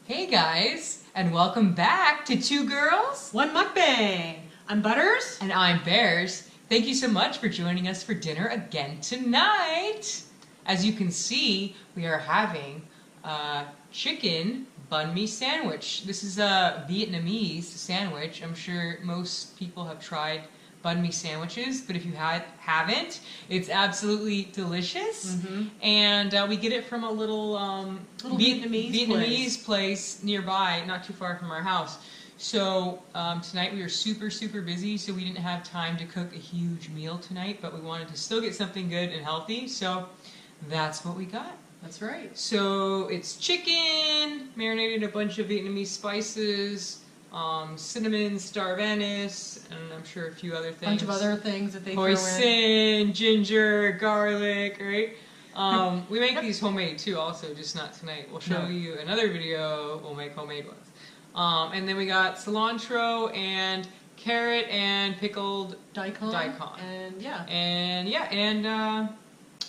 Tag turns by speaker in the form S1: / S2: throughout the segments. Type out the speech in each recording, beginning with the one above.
S1: Hey guys, and welcome back to Two Girls,
S2: One Mukbang. I'm Butters.
S1: and I'm Bears. Thank you so much for joining us for dinner again tonight. As you can see, we are having a chicken banh mi sandwich. This is a Vietnamese sandwich. I'm sure most people have tried banh mi sandwiches, but if you haven't, it's absolutely delicious. And we get it from a little Vietnamese place nearby, not too far from our house. So tonight we were super busy, so we didn't have time to cook a huge meal tonight, but we wanted to still get something good and healthy, so that's what we got.
S2: That's right.
S1: So it's chicken, marinated in a bunch of Vietnamese spices, cinnamon, star of anise, and I'm sure a few other things.
S2: A bunch of other things that they throw in.
S1: Hoisin, ginger, garlic, right? We make these homemade too, also, just not tonight. We'll show you another video. We'll make homemade ones. And then we got cilantro and carrot and pickled daikon. And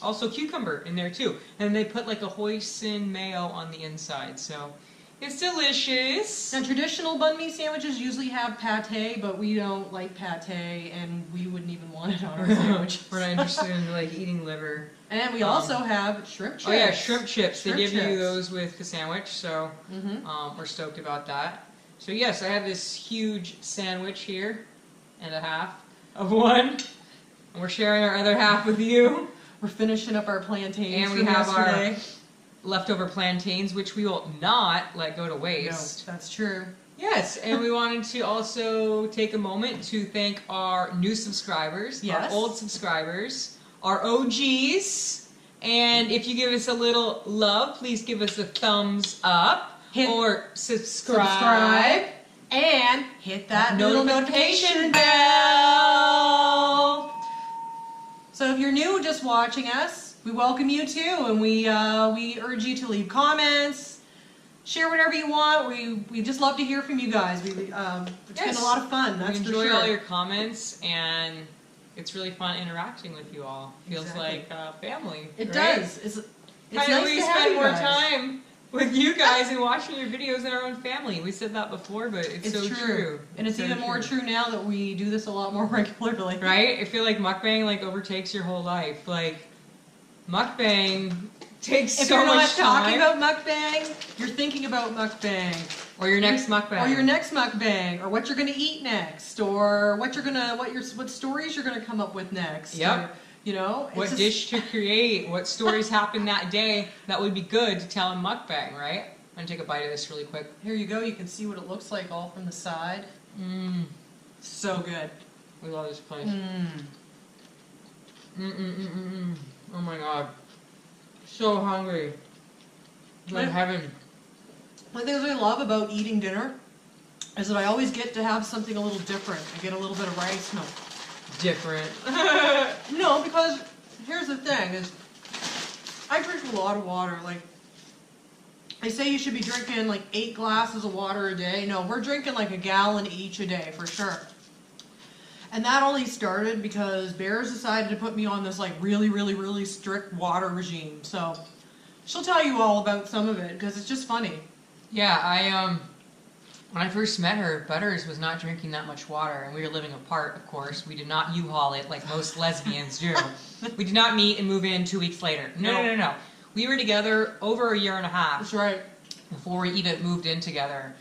S1: also cucumber in there too. And they put like a hoisin mayo on the inside, so it's delicious.
S2: Now, traditional banh mi sandwiches usually have pate, but we don't like pate, and we wouldn't even want it on our sandwich.
S1: We're not interested in like eating liver.
S2: And we also have shrimp chips.
S1: Oh yeah, shrimp chips. They give you
S2: chips.
S1: those with the sandwich, so we're stoked about that. So yes, I have this huge sandwich here, and a half of one. And we're sharing our other half with you.
S2: We're finishing up our plantains.
S1: And we have our leftover plantains, which we will not let go to waste.
S2: No, that's true.
S1: Yes, and we wanted to also take a moment to thank our new subscribers, our old subscribers, our OGs, and if you give us a little love, please give us a thumbs up or subscribe
S2: and hit that little notification
S1: bell.
S2: So if you're new just watching us, we welcome you too, and we urge you to leave comments, share whatever you want. We just love to hear from you guys. It's been a lot of fun. That's for sure.
S1: We enjoy all your comments, and it's really fun interacting with you all. Feels like family.
S2: It does. It's nice to have you guys.
S1: We spend more time with you guys and watching your videos in our own family. We said that before, but it's so true.
S2: And it's even more true now that we do this a lot more regularly.
S1: Right? I feel like mukbang like overtakes your whole life. Like mukbang takes so much time. If
S2: you're not talking about mukbang, you're thinking about mukbang.
S1: Or your next mukbang.
S2: Or your next mukbang. Or what you're gonna eat next. Or what stories you're gonna come up with next.
S1: Yep.
S2: Or, you know,
S1: what dish to create, what stories happened that day that would be good to tell in mukbang, right? I'm gonna take a bite of this really quick.
S2: Here you go. You can see what it looks like all from the side. So good.
S1: We love this place. Oh my god. So hungry. Like heaven.
S2: One of the things I love about eating dinner is that I always get to have something a little different. I get a little bit of rice. No.
S1: Different.
S2: No, because here's the thing is I drink a lot of water. Like they say you should be drinking like 8 glasses of water a day. No, we're drinking like a gallon each a day for sure. And that only started because Bears decided to put me on this like really strict water regime. So she'll tell you all about some of it because it's just funny.
S1: Yeah, when I first met her, Butters was not drinking that much water, and we were living apart, of course. We did not U-Haul it like most lesbians do. We did not meet and move in 2 weeks later. No. We were together over a year and a half.
S2: That's right.
S1: Before we even moved in together.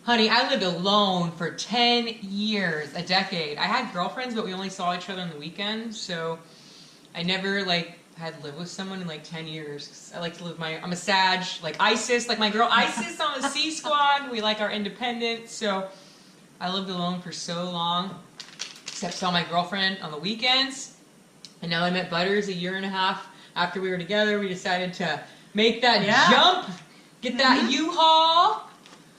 S1: Honey, I lived alone for 10 years, a decade. I had girlfriends, but we only saw each other on the weekends, so I never, had lived with someone in 10 years. I like to live I'm a Sag, like Isis, like my girl Isis on the C Squad. We like our independence, so I lived alone for so long, except saw my girlfriend on the weekends. And now I met Butters a year and a half after we were together. We decided to make that jump, get that U-Haul,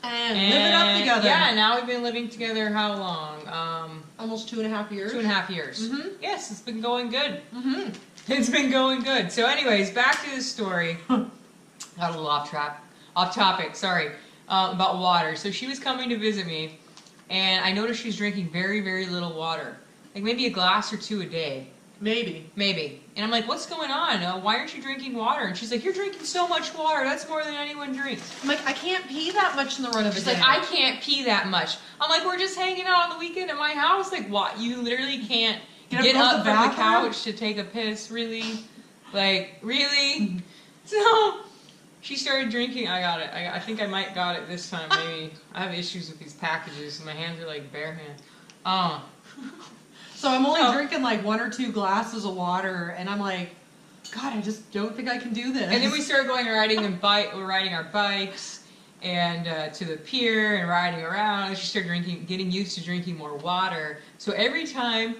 S2: and live it up together.
S1: Yeah, now we've been living together how long?
S2: Almost 2.5 years.
S1: 2.5 years. Yes, it's been going good. It's been going good. So anyways, back to the story. Got a little off topic, sorry, about water. So she was coming to visit me, and I noticed she's drinking very little water. Like maybe a glass or 2 a day.
S2: Maybe.
S1: Maybe. And I'm like, what's going on? Why aren't you drinking water? And she's like, you're drinking so much water. That's more than anyone drinks.
S2: I'm like, I can't pee that much in the run of a
S1: She's
S2: day.
S1: like, I can't pee that much. I'm like, we're just hanging out on the weekend at my house. Like, what? You literally can't get up from the couch to take a piss? Really? Like, really? So, she started drinking. I got it. I think I might got it this time. Maybe. I have issues with these packages. My hands are like bare hands.
S2: So I'm only drinking like 1 or 2 glasses of water, and I'm like, God, I just don't think I can do this.
S1: And then we started going riding we're riding our bikes and to the pier and riding around. And she started getting used to drinking more water. So every time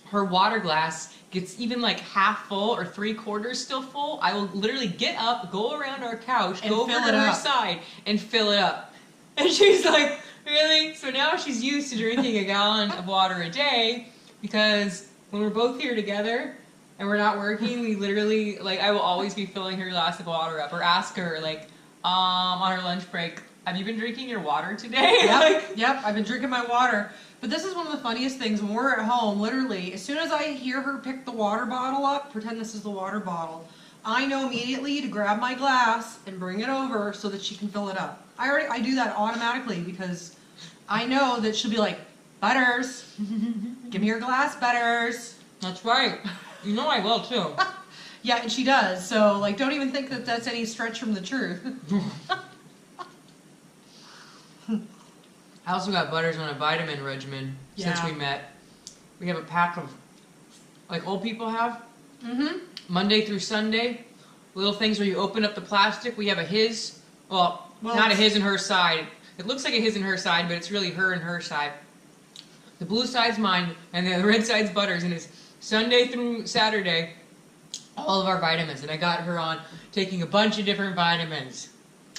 S1: her water glass gets even like half full or 3/4 still full, I will literally get up, go around our couch,
S2: and
S1: go over to her side, and fill it up. And she's like, really? So now she's used to drinking a gallon of water a day. Because when we're both here together and we're not working, we literally, like, I will always be filling her glass of water up or ask her, like, on her lunch break, have you been drinking your water today?
S2: Yep, I've been drinking my water. But this is one of the funniest things when we're at home, literally, as soon as I hear her pick the water bottle up, pretend this is the water bottle, I know immediately to grab my glass and bring it over so that she can fill it up. I do that automatically because I know that she'll be like, Butters, give me your glass, Butters.
S1: That's right. You know I will too.
S2: Yeah, and she does. So, like, don't even think that that's any stretch from the truth.
S1: I also got Butters on a vitamin regimen since we met. We have a pack of, like old people have, Monday through Sunday, little things where you open up the plastic. We have a his, well not a his and her side. It looks like a his and her side, but it's really her and her side. The blue side's mine, and the red side's Butters, and it's Sunday through Saturday, all of our vitamins. And I got her on taking a bunch of different vitamins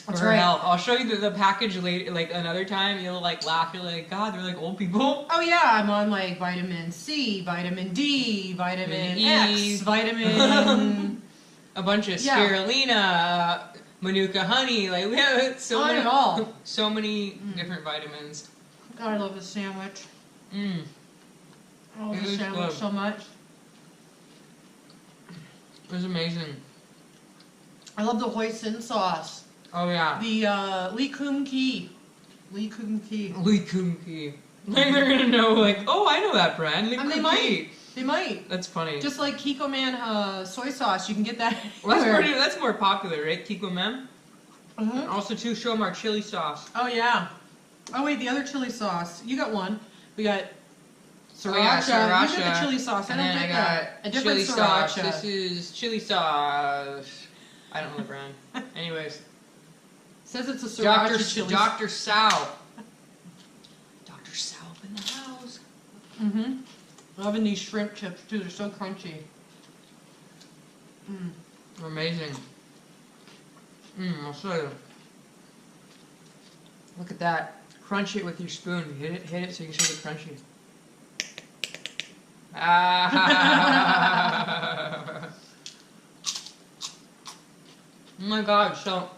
S1: for her health. I'll show you the package later, like another time. You'll like laugh. You're like, God, they're like old people.
S2: Oh yeah, I'm on like vitamin C, vitamin D, vitamin X, vitamin...
S1: a bunch of spirulina, manuka honey. Like we have so many different vitamins.
S2: God, I love this sandwich. I love
S1: It
S2: this sandwich
S1: good.
S2: so much.
S1: It was amazing.
S2: I love the hoisin sauce.
S1: Oh yeah.
S2: The Lee Kum Kee. Lee Kum Kee.
S1: Lee Kum Kee. Like they're gonna know, like, oh, I know that brand. Lee Kum Kee.
S2: They might.
S1: That's funny.
S2: Just like Kiko Man soy sauce, you can get that.
S1: Well, that's more popular, right? Kiko Man. Also, too, show them our chili sauce.
S2: Oh yeah. Oh wait, the other chili sauce. You got one. We got sriracha.
S1: Oh, yeah, sriracha.
S2: You got the chili sauce. I don't
S1: and then
S2: get
S1: I got
S2: that. A different
S1: chili
S2: sriracha.
S1: sauce. This is chili sauce. I don't know the brand. Anyways.
S2: Says it's a sriracha chili.
S1: Dr. Sal. Dr. Sal in the house.
S2: Loving these shrimp chips too. They're so crunchy.
S1: They're amazing. I'll show you. Look at that. Crunch it with your spoon. Hit it so you can see the crunchy. Ah. Oh my god, so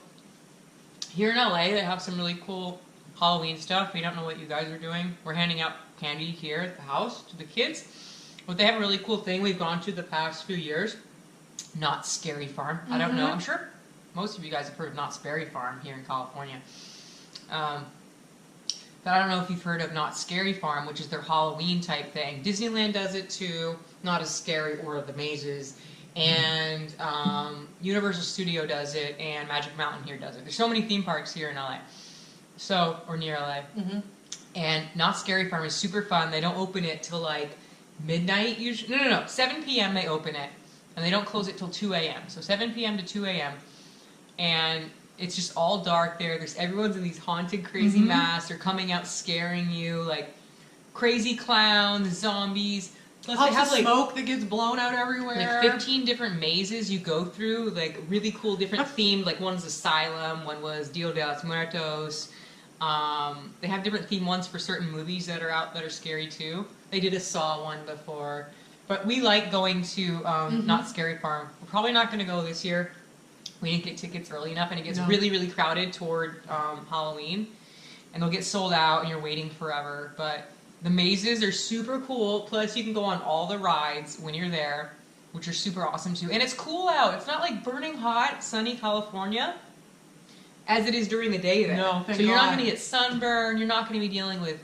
S1: here in LA they have some really cool Halloween stuff. We don't know what you guys are doing. We're handing out candy here at the house to the kids. But they have a really cool thing we've gone to the past few years. Knott's Scary Farm. I don't know. I'm sure most of you guys have heard of Knott's Berry Farm here in California. But I don't know if you've heard of Knott's Scary Farm, which is their Halloween type thing. Disneyland does it too. Not as scary, or the mazes. And Universal Studio does it, and Magic Mountain here does it. There's so many theme parks here in LA. So, or near LA. And Knott's Scary Farm is super fun. They don't open it till like midnight usually. No. 7 p.m. they open it. And they don't close it till 2 a.m. So 7 p.m. to 2 a.m. And it's just all dark there. Everyone's in these haunted, crazy masks. They're coming out scaring you, like crazy clowns, zombies. Plus
S2: Puffs
S1: they have
S2: of smoke that gets blown out everywhere.
S1: Like 15 different mazes you go through, like really cool, different themed. Like one's Asylum, one was Dia de los Muertos. They have different theme ones for certain movies that are out that are scary too. They did a Saw one before. But we like going to Knott's Scary Farm. We're probably not going to go this year. We didn't get tickets early enough, and it gets really, really crowded toward Halloween. And they'll get sold out, and you're waiting forever. But The mazes are super cool. Plus, you can go on all the rides when you're there, which are super awesome too. And it's cool out. It's not like burning hot, sunny California, as it is during the day there.
S2: No, thank
S1: so you're
S2: God.
S1: not going to get sunburn. You're not going to be dealing with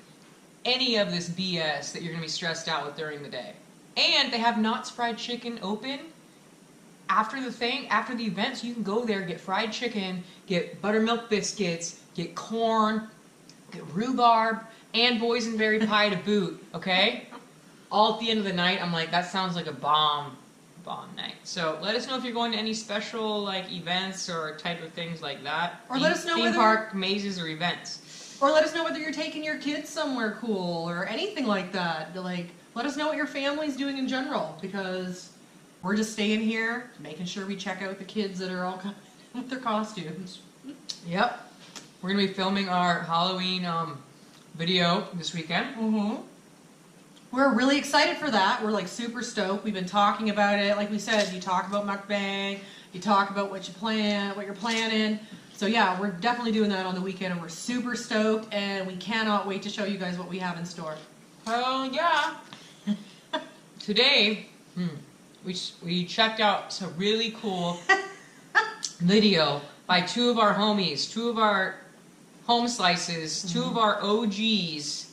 S1: any of this BS that you're going to be stressed out with during the day. And they have Knott's Fried Chicken open after the event, so you can go there, get fried chicken, get buttermilk biscuits, get corn, get rhubarb, and boysenberry pie to boot, okay? All at the end of the night. I'm like, that sounds like a bomb night. So let us know if you're going to any special like events or type of things like that.
S2: Or let us know
S1: theme
S2: whether-
S1: park, mazes, or events.
S2: Or let us know whether you're taking your kids somewhere cool or anything like that. Like, let us know what your family's doing in general, because we're just staying here, making sure we check out the kids that are all coming with their costumes.
S1: Yep. We're going to be filming our Halloween video this weekend.
S2: Mm-hmm. We're really excited for that. We're like super stoked. We've been talking about it. Like we said, you talk about mukbang, you talk about what you're planning. So yeah, we're definitely doing that on the weekend, and we're super stoked, and we cannot wait to show you guys what we have in store.
S1: Oh yeah. Today, we checked out a really cool video by two of our homies, two of our home slices, two of our OGs.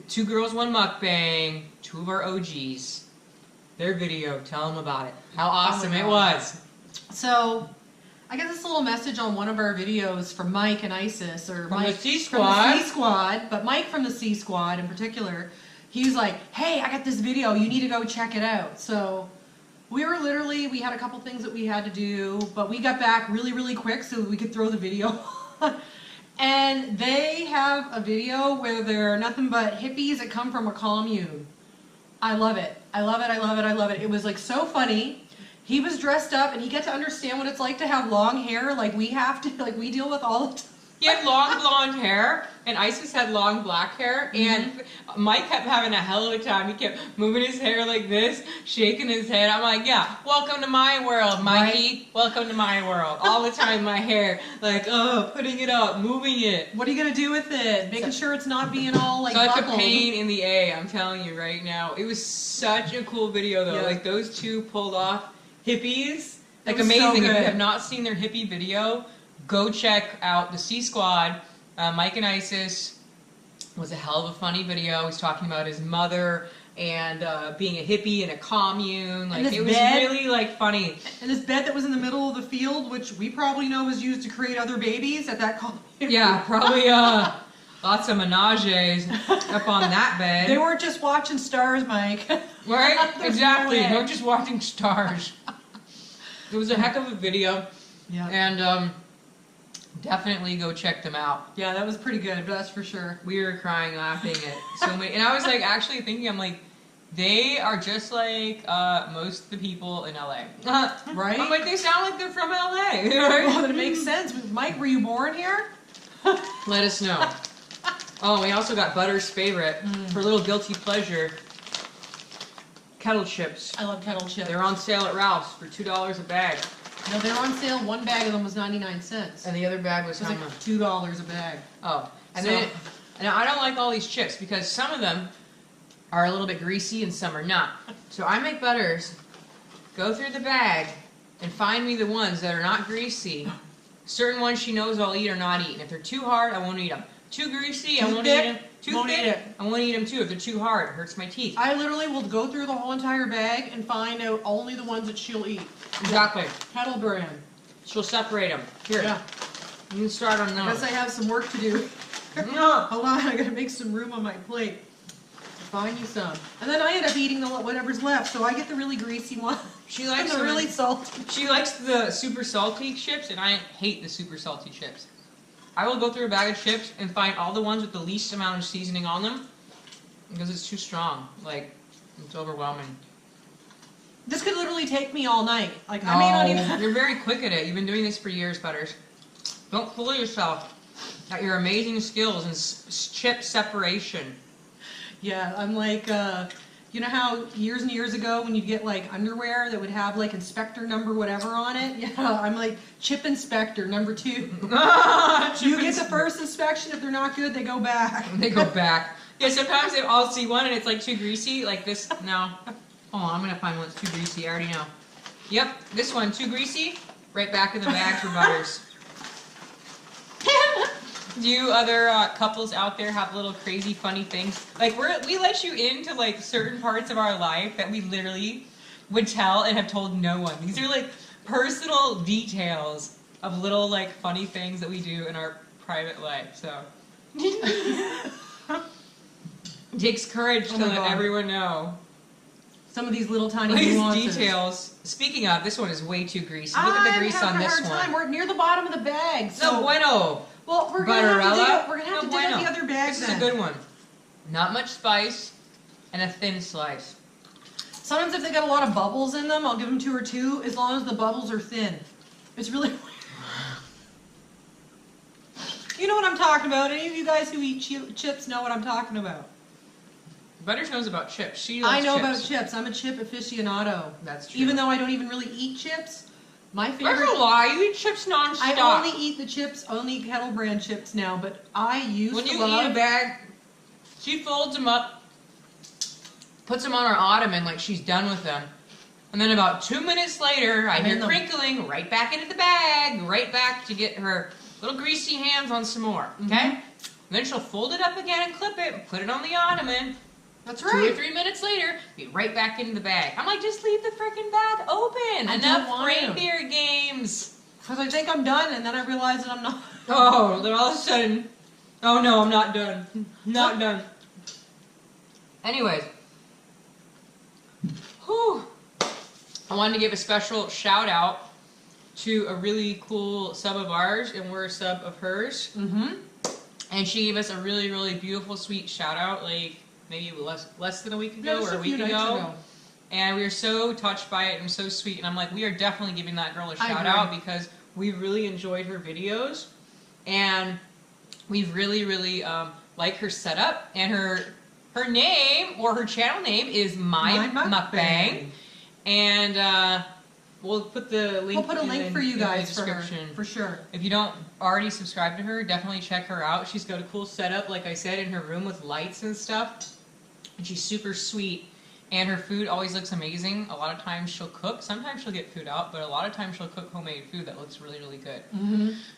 S1: Two Girls, One Mukbang, two of our OGs. Their video, tell them about it. How awesome it was.
S2: So, I got this little message on one of our videos from Mike and Isis, or
S1: From
S2: Mike
S1: the C
S2: from the
S1: Squad.
S2: C Squad, but Mike from the C Squad in particular. He's like, hey, I got this video, you need to go check it out. So, we had a couple things that we had to do, but we got back really, really quick so we could throw the video on. And they have a video where they're nothing but hippies that come from a commune. I love it. I love it, I love it, I love it. It was like so funny. He was dressed up and he got to understand what it's like to have long hair like we have to, like we deal with all the time.
S1: He had long blonde hair, and Isis had long black hair, and Mike kept having a hell of a time. He kept moving his hair like this, shaking his head. I'm like, yeah, welcome to my world, Mikey.
S2: Right.
S1: Welcome to my world. All the time, my hair, like, putting it up, moving it.
S2: What are you going to do with it? Making sure it's not being all like
S1: Such
S2: buckled.
S1: a pain in the A, I'm telling you right now. It was such a cool video, though.
S2: Yeah.
S1: Like, those two pulled off hippies. Like,
S2: was so
S1: amazing. If you
S2: good.
S1: have not seen their hippie video, go check out the C Squad. Mike and Isis was a hell of a funny video. He's talking about his mother and being a hippie in a commune. Like,
S2: this
S1: it was
S2: bed.
S1: really like funny.
S2: And this bed that was in the middle of the field, which we probably know was used to create other babies at that commune.
S1: Yeah, probably lots of menages up on that bed.
S2: They weren't just watching stars, Mike.
S1: Right?
S2: There's
S1: Exactly.
S2: no way.
S1: No, just watching stars. It was a heck of a video,
S2: Yeah.
S1: and definitely go check them out.
S2: Yeah, that was pretty good, that's for sure.
S1: We were crying, laughing at so many, and I was like, actually thinking, I'm like, they are just like most of the people in LA.
S2: Right?
S1: I'm like, they sound like they're from LA.
S2: Well, it makes sense. Mike, were you born here?
S1: Let us know. Oh, we also got Butter's favorite for a little guilty pleasure. Kettle chips.
S2: I love kettle chips.
S1: They're on sale at Ralph's for $2 a bag.
S2: No, they're on sale. One bag of them was 99 cents.
S1: And the other bag was
S2: It was
S1: how
S2: like
S1: much?
S2: $2 a bag.
S1: Oh. And
S2: So-
S1: then, and I don't like all these chips because some of them are a little bit greasy and some are not. So I make Butters go through the bag and find me the ones that are not greasy. Certain ones she knows I'll eat or not eat. And if they're too hard, I won't eat them. Too greasy, I
S2: Too
S1: won't
S2: thick,
S1: eat them. Too
S2: won't
S1: thick,
S2: eat it.
S1: I won't eat them too. If they're too hard, it hurts my teeth.
S2: I literally will go through the whole entire bag and find out only the ones that she'll eat.
S1: Exactly.
S2: Kettle brand.
S1: She'll separate them. Here,
S2: Yeah.
S1: you can start on
S2: I guess
S1: those.
S2: I have some work to do.
S1: No.
S2: Hold on, I gotta make some room on my plate. Find you some. And then I end up eating the whatever's left, so I get the really greasy one.
S1: She
S2: And
S1: likes
S2: the
S1: them.
S2: really salty.
S1: She likes the super salty chips, and I hate the super salty chips. I will go through a bag of chips and find all the ones with the least amount of seasoning on them because it's too strong. Like, it's overwhelming.
S2: This could literally take me all night. Like, I may not even...
S1: You're very quick at it. You've been doing this for years, Butters. Don't fool yourself at your amazing skills in chip separation.
S2: Yeah, I'm like, you know how years and years ago when you'd get like underwear that would have like inspector number whatever on it? Yeah, I'm like chip inspector number 2.
S1: Chip
S2: You get get the first inspection. If they're not good, they go back.
S1: They go back. Yeah, sometimes I'll see one and it's like too greasy, like this. No. Hold on, I'm going to find one that's too greasy. I already know. Yep, this one, too greasy. Right back in the bag for Butters. Do you other couples out there have little crazy funny things? Like we let you into like certain parts of our life that we literally would tell and have told no one. These are like personal details of little like funny things that we do in our private life. So it takes courage to let everyone know.
S2: Some of these little tiny nuances.
S1: Details. Speaking of, this one is way too greasy. Look at the grease on this one.
S2: We're near the bottom of the bag. So.
S1: No bueno.
S2: Well, we're gonna have to dig up the other bag.
S1: This is a good one. Not much spice and a thin slice.
S2: Sometimes if they got a lot of bubbles in them, I'll give them 2 or 2, as long as the bubbles are thin. It's really weird. You know what I'm talking about. Any of you guys who eat chips know what I'm talking about.
S1: Butters knows about chips. She loves
S2: I know
S1: chips.
S2: about chips. I'm a chip aficionado.
S1: That's true.
S2: Even though I don't even really eat chips, my favorite.
S1: That's a lie. You eat chips nonstop.
S2: I only eat the chips, only Kettle Brand chips now. But I used
S1: when
S2: to
S1: you
S2: love.
S1: eat a bag, she folds them up, puts them on her ottoman like she's done with them, and then about 2 minutes later, I hear crinkling right back into the bag, right back to get her little greasy hands on some more. Okay. And then she'll fold it up again and clip it and put it on the ottoman.
S2: That's right.
S1: 2 or 3 minutes later, be right back into the bag. I'm like, just leave the freaking bag open. Enough reindeer games.
S2: Because I think I'm done, and then I realize that I'm not.
S1: Oh, then all of a sudden, oh no, I'm not done. Not done. Anyways, whew. I wanted to give a special shout out to a really cool sub of ours, and we're a sub of hers. And she gave us a really, really beautiful, sweet shout out, like maybe less than a week ago or a week ago. And we were so touched by it and so sweet. And I'm like, we are definitely giving that girl a shout out because we really enjoyed her videos. And we really, really like her setup. And her name, or her channel name, is Mai Mukbang. And we'll put the link.
S2: We'll put a link for you guys
S1: in the description.
S2: For sure.
S1: If you don't already subscribe to her, definitely check her out. She's got a cool setup, like I said, in her room with lights and stuff. And she's super sweet. And her food always looks amazing. A lot of times she'll cook. Sometimes she'll get food out, but a lot of times she'll cook homemade food that looks really, really good.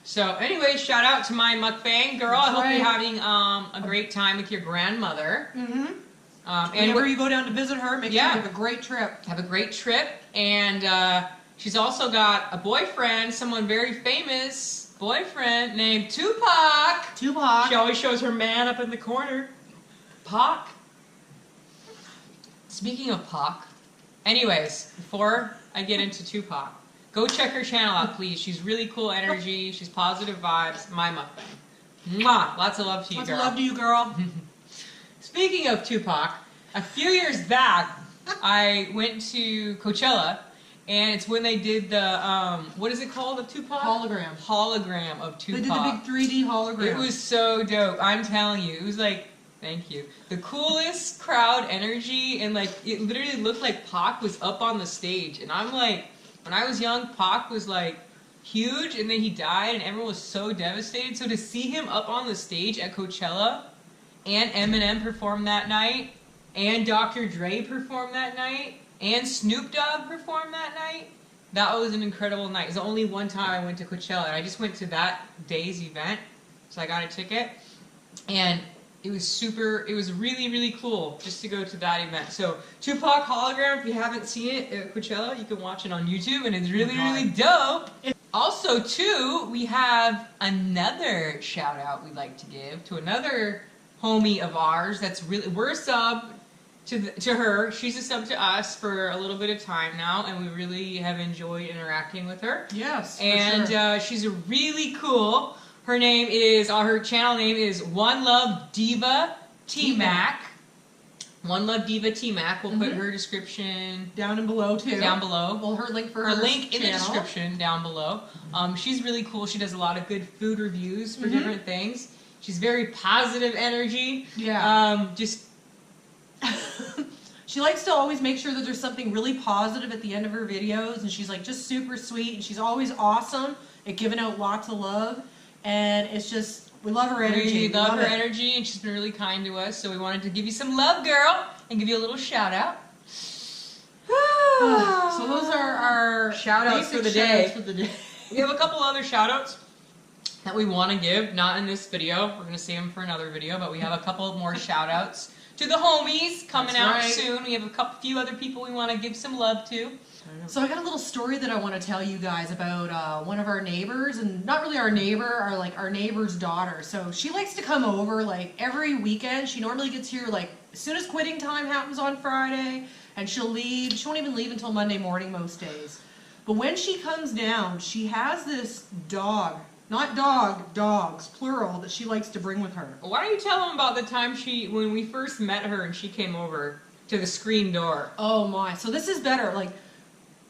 S1: So anyway, shout out to Mai Mukbang. Girl, I hope you're having a great time with your grandmother.
S2: And
S1: whenever
S2: you go down to visit her, make sure you have a great trip.
S1: Have a great trip. And she's also got a boyfriend, someone very famous boyfriend named Tupac. She always shows her man up in the corner. Pac. Speaking of Pac, anyways, before I get into Tupac, go check her channel out, please. She's really cool energy. She's positive vibes. Mai Mukbang. Mwah! Lots of love to you, girl.
S2: Lots of love to you, girl.
S1: Speaking of Tupac, a few years back, I went to Coachella, and it's when they did the, what is it called, of Tupac?
S2: Hologram.
S1: Hologram of Tupac.
S2: They did the big 3D hologram.
S1: It was so dope. I'm telling you. It was like, thank you. The coolest crowd energy, and like, it literally looked like Pac was up on the stage. And I'm like, when I was young, Pac was like huge, and then he died, and everyone was so devastated. So to see him up on the stage at Coachella, and Eminem performed that night, and Dr. Dre performed that night, and Snoop Dogg performed that night, that was an incredible night. It was the only one time I went to Coachella, and I just went to that day's event, so I got a ticket, and it was really, really cool just to go to that event. So, Tupac hologram, if you haven't seen it at Coachella, you can watch it on YouTube, and it's really, really dope. Also, too, we have another shout out we'd like to give to another homie of ours that's really, we're a sub to her. She's a sub to us for a little bit of time now, and we really have enjoyed interacting with her.
S2: Yes,
S1: and
S2: for sure.
S1: She's a really cool. Her name is, her channel name is One Love Diva Tmac. One Love Diva Tmac. We'll put her description
S2: down and below too.
S1: Down below.
S2: Well, her link for
S1: her link in the description down below. She's really cool. She does a lot of good food reviews for different things. She's very positive energy.
S2: Yeah.
S1: Just.
S2: She likes to always make sure that there's something really positive at the end of her videos, and she's like just super sweet, and she's always awesome at giving out lots of love. and it's just, we love her energy.
S1: We love her energy, and she's been really kind to us, so we wanted to give you some love, girl, and give you a little shout out.
S2: So those are our
S1: shout outs for the day. We have a couple other shout outs that we want to give, not in this video. We're going to save them for another video, but we have a couple more shout outs to the homies coming out soon. We have a few other people we want to give some love to.
S2: So I got a little story that I want to tell you guys about one of our neighbors, and not really our neighbor, our neighbor's daughter. So she likes to come over like every weekend. She normally gets here like as soon as quitting time happens on Friday, and she'll leave. She won't even leave until Monday morning most days. But when she comes down, she has this dog, not dog, dogs, plural, that she likes to bring with her.
S1: Why don't you tell them about the time when we first met her and she came over to the screen door?
S2: Oh my, so this is better. Like,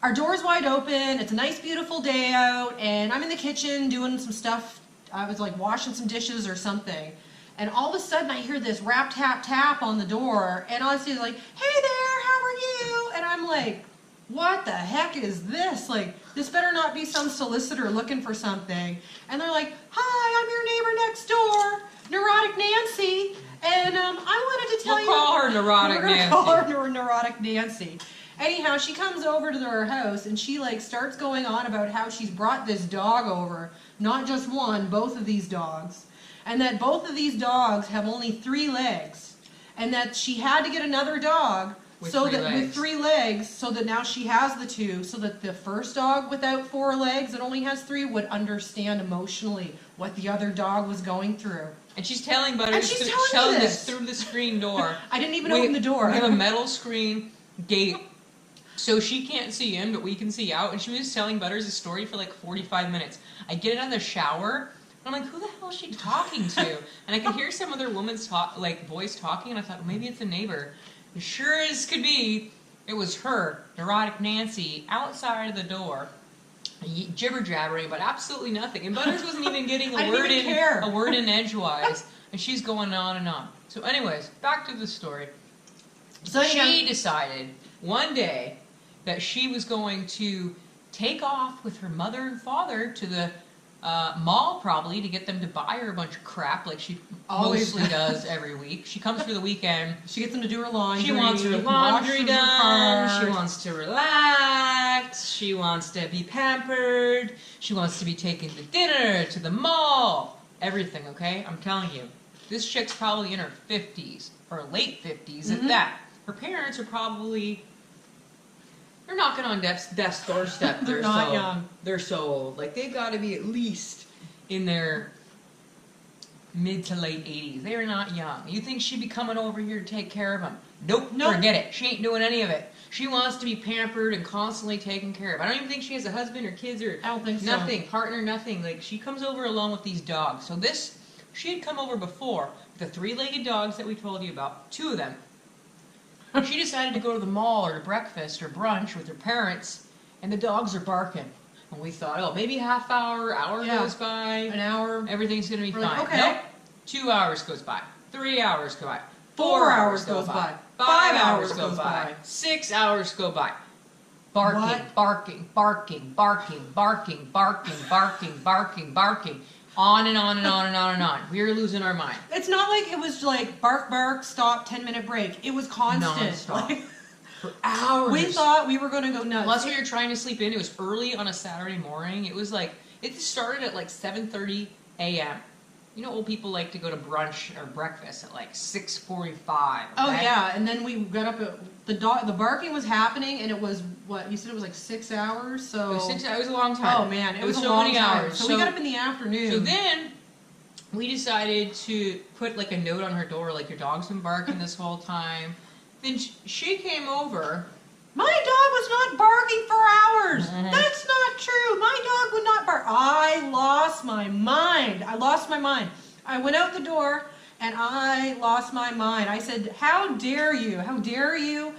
S2: our door's wide open, it's a nice beautiful day out, and I'm in the kitchen doing some stuff. I was like washing some dishes or something. And all of a sudden I hear this rap tap tap on the door, and I see like, hey there, how are you? And I'm like, what the heck is this? Like, this better not be some solicitor looking for something. And they're like, hi, I'm your neighbor next door, Neurotic Nancy, and I wanted to tell you.
S1: We'll call her Neurotic Nancy.
S2: We're gonna call her Neurotic Nancy. Anyhow, she comes over to her house and she like starts going on about how she's brought this dog over, not just one, both of these dogs, and that both of these dogs have only 3 legs, and that she had to get another dog with 3 legs, so that now she has the 2, so that the first dog without 4 legs that only has 3 would understand emotionally what the other dog was going through.
S1: And she's telling Butters this through the screen door.
S2: I didn't even open the door.
S1: We have a metal screen gate, so she can't see in, but we can see out. And she was telling Butters a story for like 45 minutes. I get out of the shower, and I'm like, who the hell is she talking to? And I could hear some other woman's voice talking, and I thought, well, maybe it's a neighbor. As sure as could be, it was her, Neurotic Nancy, outside of the door, jibber jabbering about absolutely nothing. And Butters wasn't even getting a word in edgewise, and she's going on and on. So, anyways, back to the story. So she decided one day that she was going to take off with her mother and father to the mall, probably, to get them to buy her a bunch of crap like she mostly does every week. She comes for the weekend.
S2: She gets them to do her laundry.
S1: She wants her laundry done. She wants to relax. She wants to be pampered. She wants to be taken to dinner, to the mall. Everything, okay? I'm telling you. This chick's probably in her 50s, or late 50s at that. Her parents are probably... They're knocking on death's doorstep.
S2: They're not young.
S1: They're so old. Like, they've got to be at least in their mid to late 80s. They are not young. You think she'd be coming over here to take care of them? Nope. Forget it. She ain't doing any of it. She wants to be pampered and constantly taken care of. I don't even think she has a husband or kids or nothing, partner, nothing. Like, she comes over alone with these dogs. So she had come over before, the 3-legged dogs that we told you about, 2 of them. She decided to go to the mall or to breakfast or brunch with her parents, and the dogs are barking. And we thought, oh, maybe a half hour goes by.
S2: An hour.
S1: Everything's going to be fine.
S2: Okay.
S1: Nope. 2 hours goes by. 3 hours go by.
S2: 4 hours goes by.
S1: 5 hours go by. 6 hours go by. Barking, barking, barking, barking, barking, barking, barking, barking, barking. On and on and on and on and on. We were losing our mind.
S2: It's not like it was like bark, bark, stop, 10-minute break. It was constant.
S1: Non-stop.
S2: Like,
S1: for hours.
S2: We thought we were going to go nuts.
S1: Unless we were trying to sleep in. It was early on a Saturday morning. It was like, it started at like 7:30 a.m. You know, old people like to go to brunch or breakfast at like 6:45. Okay?
S2: Oh yeah, and then we got up at the barking was happening, and it was what you said it was like 6 hours. So
S1: it was 6 hours. It was a long time.
S2: Oh man, it was
S1: so
S2: a long
S1: many
S2: time.
S1: hours.
S2: So we got up in the afternoon.
S1: So then we decided to put like a note on her door, like, your dog's been barking this whole time. Then she came over.
S2: My dog was not barking for hours. That's not true. My dog would not bark. I lost my mind. I went out the door and I lost my mind. I said, how dare you? How dare you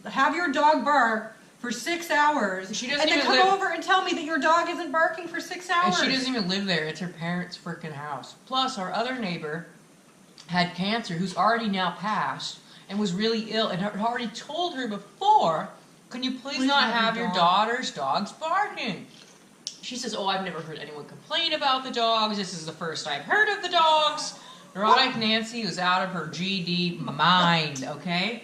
S2: have your dog bark for 6 hours and then come over and tell me that your dog isn't barking for 6 hours?
S1: And she doesn't even live there. It's her parents' freaking house. Plus, our other neighbor had cancer, who's already now passed, and was really ill, and had already told her before, can you please not have your daughter's dogs barking? She says, oh, I've never heard anyone complain about the dogs. This is the first I've heard of the dogs. Neurotic Nancy was out of her GD mind, okay?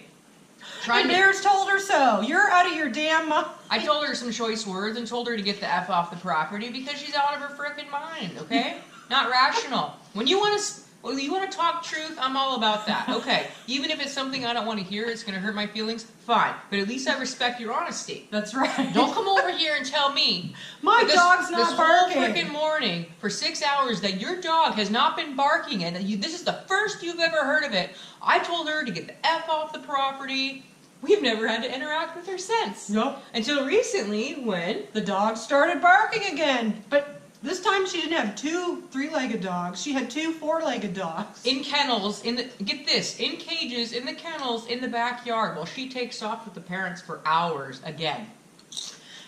S2: And Bears told her so. You're out of your damn mind.
S1: I told her some choice words and told her to get the F off the property because she's out of her frickin' mind, okay? Not rational. When you want to talk truth, I'm all about that. Okay, even if it's something I don't want to hear, it's going to hurt my feelings, fine. But at least I respect your honesty.
S2: That's right.
S1: Don't come over here and tell me
S2: my dog's not barking.
S1: This whole freaking morning for 6 hours that your dog has not been barking and this is the first you've ever heard of it. I told her to get the F off the property. We've never had to interact with her since.
S2: Nope.
S1: Until recently when
S2: the dog started barking again. But this time she didn't have 2 3-legged dogs. She had 2 4-legged dogs.
S1: In kennels, get this, in cages, in the kennels, in the backyard, while she takes off with the parents for hours again.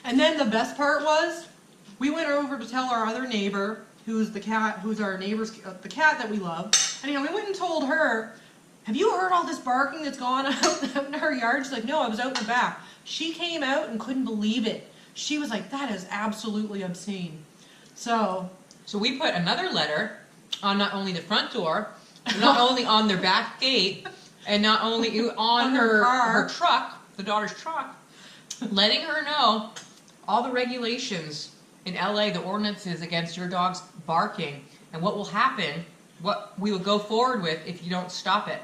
S2: And then the best part was, we went over to tell our other neighbor, who's our neighbor's, the cat that we love. Anyhow, we went and told her, have you heard all this barking that's gone out in her yard? She's like, no, I was out in the back. She came out and couldn't believe it. She was like, that is absolutely obscene. So
S1: we put another letter on not only the front door, but not only on their back gate, and not only on her truck, the daughter's truck, letting her know all the regulations in LA, the ordinances against your dog's barking, and what will happen, what we will go forward with if you don't stop it.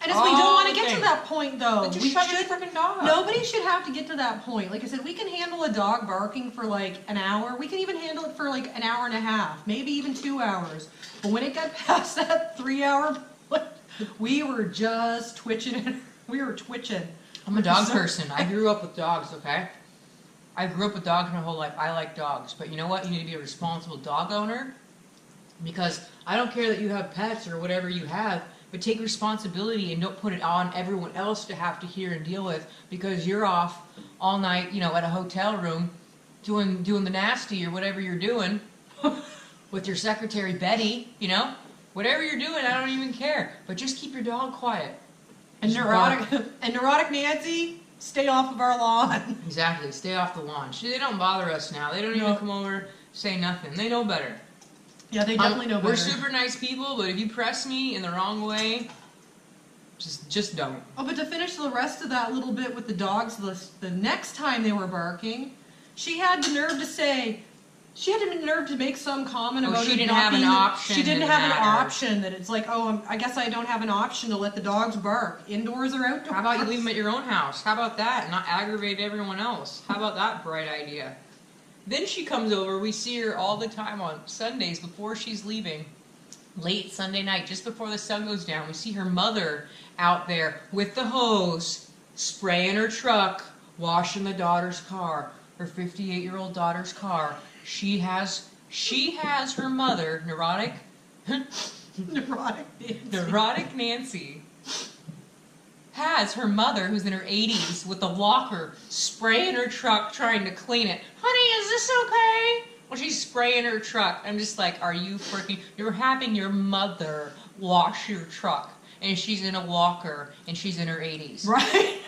S2: And if we don't want to get to that point, though,
S1: we shut your freaking dog.
S2: Nobody should have to get to that point. Like I said, we can handle a dog barking for like an hour. We can even handle it for like an hour and a half, maybe even 2 hours. But when it got past that 3-hour point, we were just twitching. We were twitching.
S1: I'm a dog person. I grew up with dogs, okay? I grew up with dogs my whole life. I like dogs. But you know what? You need to be a responsible dog owner. Because I don't care that you have pets or whatever you have, but take responsibility and don't put it on everyone else to have to hear and deal with because you're off all night, at a hotel room doing the nasty or whatever you're doing with your secretary Betty, whatever you're doing, I don't even care. But just keep your dog quiet.
S2: And neurotic Nancy, stay off of our lawn.
S1: Exactly, stay off the lawn. They don't bother us now. They don't even come over, say nothing. They know better.
S2: Yeah, they definitely know better.
S1: We're super nice people, but if you press me in the wrong way, just don't.
S2: Oh, but to finish the rest of that little bit with the dogs, the next time they were barking, she had the nerve to make some comment about
S1: she didn't have an option.
S2: She didn't have an option that it's like, I guess I don't have an option to let the dogs bark, indoors or outdoors.
S1: How about you leave them at your own house? How about that? And not aggravate everyone else. How about that bright idea? Then she comes over, we see her all the time on Sundays before she's leaving. Late Sunday night, just before the sun goes down, we see her mother out there with the hose, spraying her truck, washing the daughter's car, her 58-year-old daughter's car. She has her mother, neurotic Nancy, has her mother, who's in her 80s, with a walker, spraying her truck, trying to clean it. Honey, is this okay? Well, she's spraying her truck. I'm just like, are you freaking... You're having your mother wash your truck, and she's in a walker, and she's in her 80s.
S2: Right?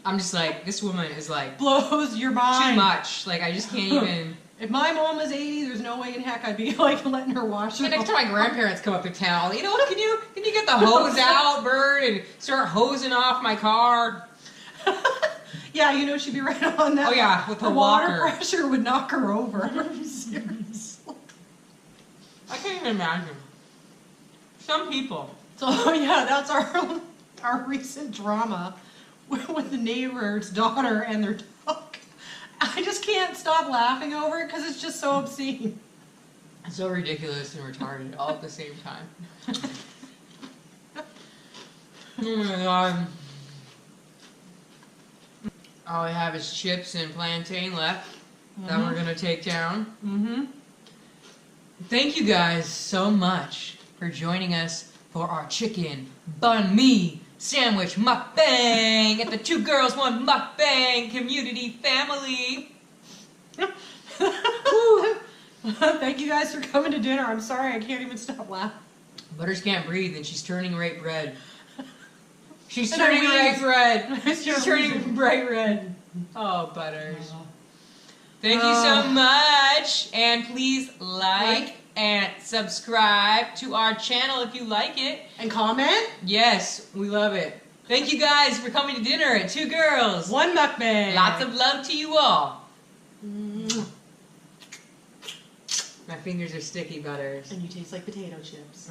S1: I'm just like, this woman is like...
S2: blows your mind.
S1: Too much. Like, I just can't even...
S2: If my mom was 80, there's no way in heck I'd be like letting her wash her.
S1: Next time my grandparents come up to town, you know what? Can you get the hose out, Bird, and start hosing off my car?
S2: Yeah, she'd be right on that.
S1: Oh yeah, with her
S2: water pressure would knock her over. Seriously.
S1: I can't even imagine. Some people.
S2: So yeah, that's our recent drama with the neighbor's daughter and their dog. I just can't stop laughing over it because it's just so obscene.
S1: It's so ridiculous and retarded all at the same time. Oh my god. All I have is chips and plantain left that we're going to take down. Thank you guys so much for joining us for our chicken banh mi sandwich mukbang at the Two Girls One Mukbang community family.
S2: Thank you guys for coming to dinner. I'm sorry, I can't even stop laughing.
S1: Butters can't breathe and she's turning bright red. She's turning bright red. She's turning bright red. Oh, Butters. Thank you so much. And please like and subscribe to our channel if you like it.
S2: And comment.
S1: Yes, we love it. Thank you guys for coming to dinner at Two Girls.
S2: One mukbang.
S1: Lots of love to you all.
S2: Mm.
S1: My fingers are sticky butters.
S2: And you taste like potato chips.